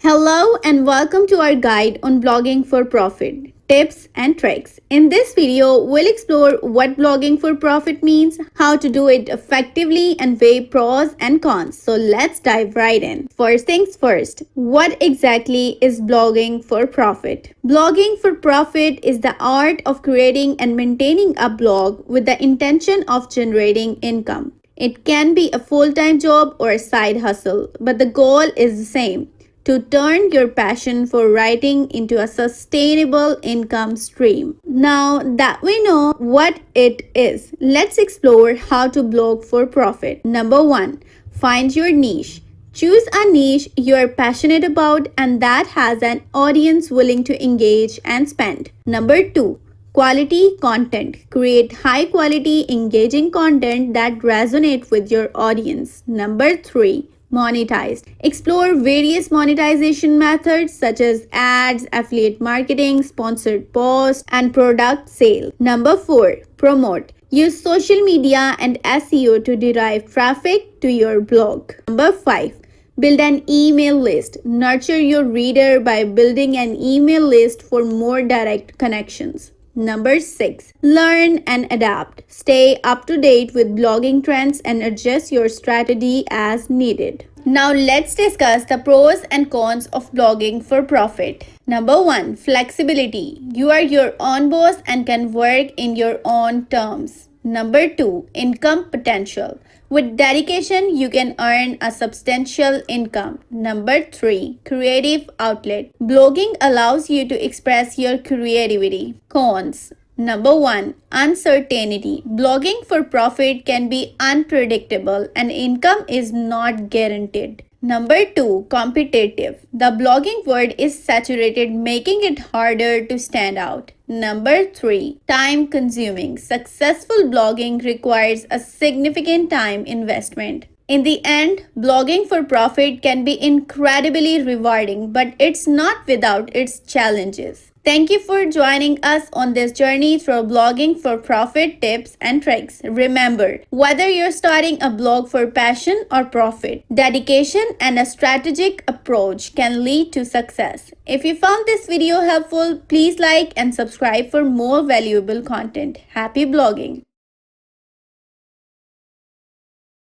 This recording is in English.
Hello and welcome to our guide on blogging for profit, tips and tricks. In this video, we'll explore what blogging for profit means, how to do it effectively and weigh pros and cons. So let's dive right in. First things first, what exactly is blogging for profit? Blogging for profit is the art of creating and maintaining a blog with the intention of generating income. It can be a full-time job or a side hustle, but the goal is the same: to turn your passion for writing into a sustainable income stream. Now that we know what it is, let's explore how to blog for profit. Number 1, find your niche. Choose a niche you are passionate about and that has an audience willing to engage and spend. Number 2, quality content. Create high quality, engaging content that resonate with your audience. Number 3, monetize. Explore various monetization methods such as ads, affiliate marketing, sponsored posts, and product sale. Number 4, promote. Use social media and SEO to derive traffic to your blog. Number 5, build an email list. Nurture your reader by building an email list for more direct connections. Number 6, learn and adapt. Stay up to date with blogging trends and adjust your strategy as needed. Now let's discuss the pros and cons of blogging for profit. Number 1, flexibility. You are your own boss and can work in your own terms. Number 2, income potential. With dedication, you can earn a substantial income. Number 3, creative outlet. Blogging allows you to express your creativity. Cons. Number 1, uncertainty. Blogging for profit can be unpredictable and income is not guaranteed. Number 2, competitive. The blogging world is saturated, making it harder to stand out. Number 3, time consuming. Successful blogging requires a significant time investment. In the end, blogging for profit can be incredibly rewarding, but it's not without its challenges. Thank you for joining us on this journey through blogging for profit tips and tricks. Remember, whether you're starting a blog for passion or profit, dedication and a strategic approach can lead to success. If you found this video helpful, please like and subscribe for more valuable content. Happy blogging!